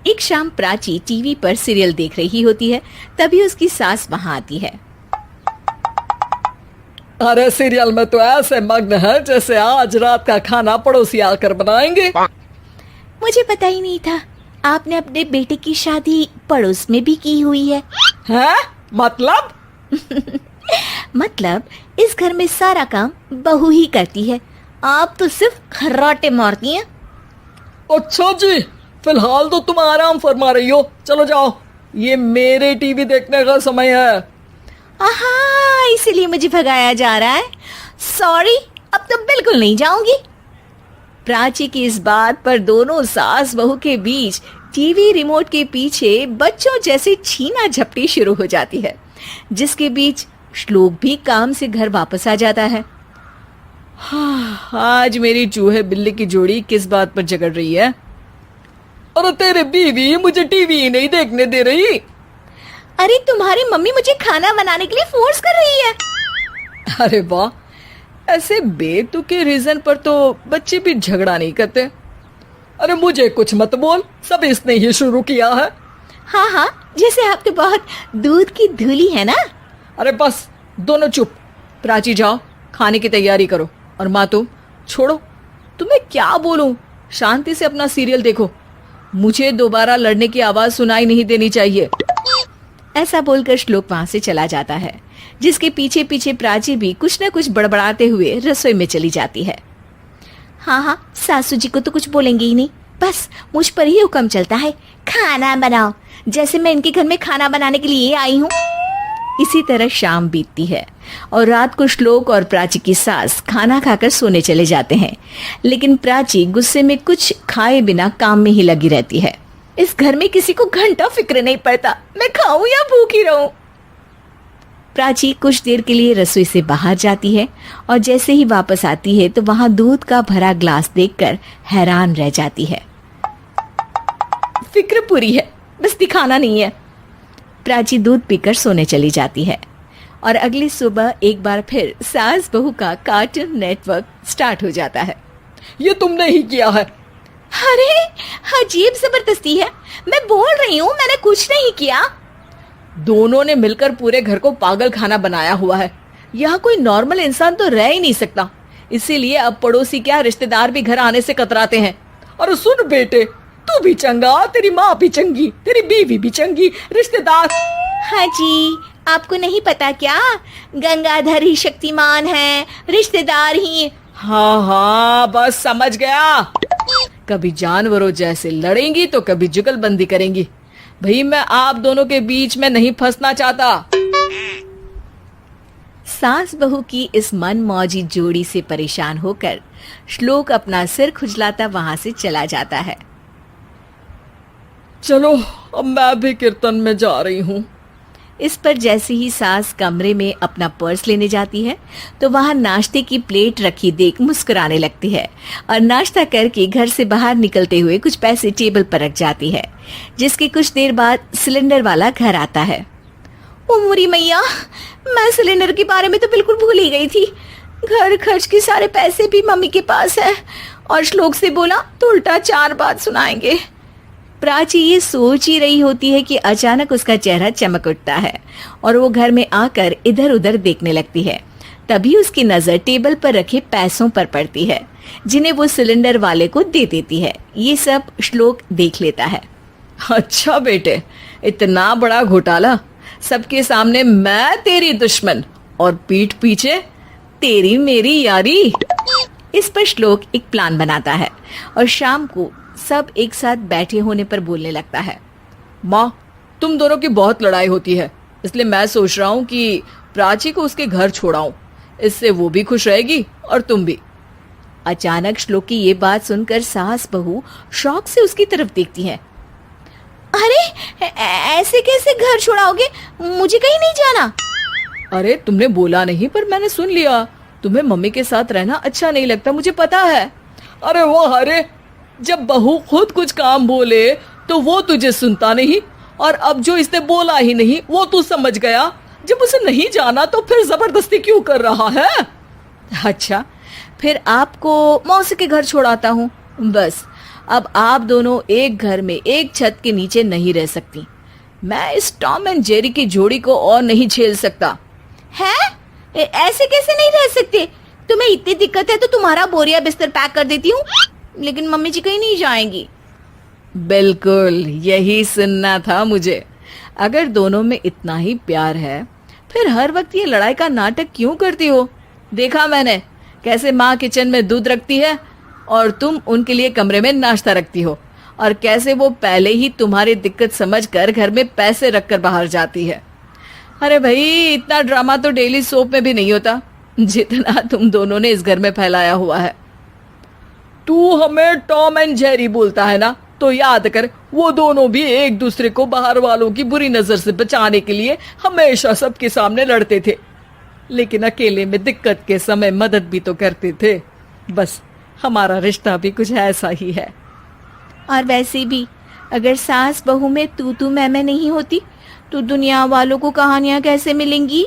एक शाम प्राची टीवी पर सीरियल देख रही होती है। तभी उसकी सास वहां आती है। अरे सीरियल में तो ऐसे मग्न है जैसे आज रात का खाना पड़ोसी आकर बनाएंगे। मुझे पता ही नहीं था आपने अपने बेटे की शादी पड़ोस में भी की हुई है। हैं? मतलब? मतलब इस घर में सारा काम बहू ही करती है, आप तो सिर्फ खर्राटे मारती हैं। अच्छा जी, फिलहाल तो तुम आराम फरमा रही हो, चलो जाओ, ये मेरे टीवी देखने का समय है। आहा, इसीलिए मुझे भगाया जा रहा है। सॉरी, अब तो बिल्कुल नहीं जाऊंगी। प्राची की इस बात पर दोनों सास बहू के बीच टीवी रिमोट के पीछे बच्चों जैसे छीना झपटी शुरू हो जाती है, जिसके बीच श्लोक भी काम से घर वापस आ जाता है। आज मेरी चूहे बिल्ली की जोड़ी किस बात पर झगड़ रही है? अरे तेरे बीवी मुझे टीवी ही नहीं देखने दे रही। अरे तुम्हारी मम्मी मुझे खाना बनाने के लिए फोर्स कर रही है। अरे वाह, ऐसे बेतुके रीजन पर तो बच्चे भी झगड़ा नहीं करते। अरे मुझे कुछ मत बोल, सब इसने ही शुरू किया है। हाँ हाँ, जैसे आपके बहुत दूध की धूली है ना। अरे बस, दोनों चुप। प्राची जाओ, खाने की तैयारी करो। और माँ तुम छोड़ो, तुम्हें क्या बोलूं, शांति से अपना सीरियल देखो, मुझे दोबारा लड़ने की आवाज सुनाई नहीं देनी चाहिए। ऐसा बोलकर श्लोक वहां से चला जाता है, जिसके पीछे पीछे प्राची भी कुछ न कुछ बड़बड़ाते हुए रसोई में चली जाती है। हाँ हाँ, सासू जी को तो कुछ बोलेंगे ही नहीं, बस मुझ पर ही हुक्म चलता है, खाना बनाओ, जैसे मैं इनके घर में खाना बनाने के लिए आई हूँ। इसी तरह शाम बीतती है और रात को श्लोक और प्राची की सास खाना खाकर सोने चले जाते हैं, लेकिन प्राची गुस्से में कुछ खाए बिना काम में ही लगी रहती है। इस घर में किसी को घंटा फिक्र नहीं पड़ता, मैं खाऊं या भूखी रहूं। प्राची कुछ देर के लिए रसोई से बाहर जाती है और जैसे ही वापस आती है तो वहां दूध का भरा ग्लास देखकर हैरान रह जाती है। फिक्र पूरी है, बस दिखाना नहीं है। प्राची दूध पीकर सोने चली जाती है और अगली सुबह एक बार फिर सास बहू का कार्टून नेटवर्क स्टार्ट हो जाता है। ये तुमने ही किया है। अरे अजीब जबरदस्ती है, मैं बोल रही हूँ मैंने कुछ नहीं किया। दोनों ने मिलकर पूरे घर को पागल खाना बनाया हुआ है। यहाँ कोई नॉर्मल इंसान तो रह ही नहीं सकता, इसीलिए अब पड़ोसी क्या रिश्तेदार भी घर आने से कतराते हैं। और सुन बेटे, तू भी चंगा, तेरी माँ भी चंगी, तेरी बीवी भी चंगी, रिश्तेदार। हाँ जी, आपको नहीं पता क्या, गंगाधर ही शक्तिमान है, रिश्तेदार ही। हाँ हाँ, बस समझ गया। कभी जानवरों जैसे लड़ेंगी तो कभी जुगलबंदी करेंगी। भाई मैं आप दोनों के बीच में नहीं फंसना चाहता। सास बहू की इस मन मौजी जोड़ी से परेशान होकर श्लोक अपना सिर खुजलाता वहां से चला जाता है। चलो अब मैं भी कीर्तन में जा रही हूँ। इस पर जैसे ही सास कमरे में अपना पर्स लेने जाती है तो वहां नाश्ते की प्लेट रखी देख मुस्कुराने लगती है और नाश्ता करके घर से बाहर निकलते हुए कुछ पैसे टेबल पर रख जाती है, जिसके कुछ देर बाद सिलेंडर वाला घर आता है। ओ मोरी मैया, मैं सिलेंडर के बारे में तो बिल्कुल भूल ही गई थी। घर खर्च के सारे पैसे भी मम्मी के पास है और श्लोक से बोला तो उल्टा 4 बात सुनाएंगे। प्राची ये सोच ही रही होती है कि अचानक उसका चेहरा चमक उठता है और वो घर में आकर इधर उधर देखने लगती है। तभी उसकी नजर टेबल पर रखे पैसों पर पड़ती है, जिन्हें वो सिलेंडर वाले को दे देती है। ये सब श्लोक देख लेता है। अच्छा बेटे, इतना बड़ा घोटाला, सबके सामने मैं तेरी दुश्मन और पीठ पीछे तेरी मेरी यारी। इस पर श्लोक एक प्लान बनाता है और शाम को सब एक साथ बैठे होने पर बोलने लगता है। माँ, तुम दोनों की बहुत लड़ाई होती है, इसलिए मैं सोच रहा हूँ कि प्राची को उसके घर छोड़ाऊं, इससे वो भी खुश रहेगी और तुम भी। अचानक श्लोक की ये बात सुनकर सास बहू शौक से उसकी तरफ देखती हैं। अरे ऐसे कैसे घर छोड़ाओगे, मुझे कहीं नहीं जाना। अरे तुमने बोला नहीं पर मैंने सुन लिया, तुम्हें मम्मी के साथ रहना अच्छा नहीं लगता, मुझे पता है। अरे वो, अरे जब बहू खुद कुछ काम बोले तो वो तुझे सुनता नहीं, और अब जो इसने बोला ही नहीं वो तू समझ गया। जब उसे नहीं जाना तो फिर जबरदस्ती क्यों कर रहा है? अच्छा, फिर आपको मौसी के घर छोड़ाता हूँ, बस अब आप दोनों एक घर में एक छत के नीचे नहीं रह सकती। मैं इस टॉम एंड जेरी की जोड़ी को और नहीं झेल सकता। है? ऐसे कैसे नहीं रह सकते? तुम्हें इतनी दिक्कत है तो तुम्हारा बोरिया बिस्तर पैक कर देती हूँ, लेकिन मम्मी जी कहीं नहीं जाएंगी। बिल्कुल यही सुनना था मुझे। अगर दोनों में इतना ही प्यार है फिर हर वक्त ये लड़ाई का नाटक क्यों करती हो? देखा मैंने कैसे माँ किचन में दूध रखती है और तुम उनके लिए कमरे में नाश्ता रखती हो, और कैसे वो पहले ही तुम्हारी दिक्कत समझकर घर में पैसे रखकर बाहर जाती है। अरे भाई, इतना ड्रामा तो डेली सोप में भी नहीं होता जितना तुम दोनों ने इस घर में फैलाया हुआ है। तू हमें टॉम एंड जेरी बोलता है ना, तो याद कर वो दोनों भी एक दूसरे को बाहर वालों की बुरी नजर से बचाने के लिए हमेशा सबके सामने लड़ते थे, लेकिन अकेले में दिक्कत के समय मदद भी तो करते थे। बस हमारा रिश्ता भी कुछ ऐसा ही है। और वैसे भी अगर सास बहू में तू मैं नहीं होती तो दुनिया वालों को कहानियां कैसे मिलेंगी?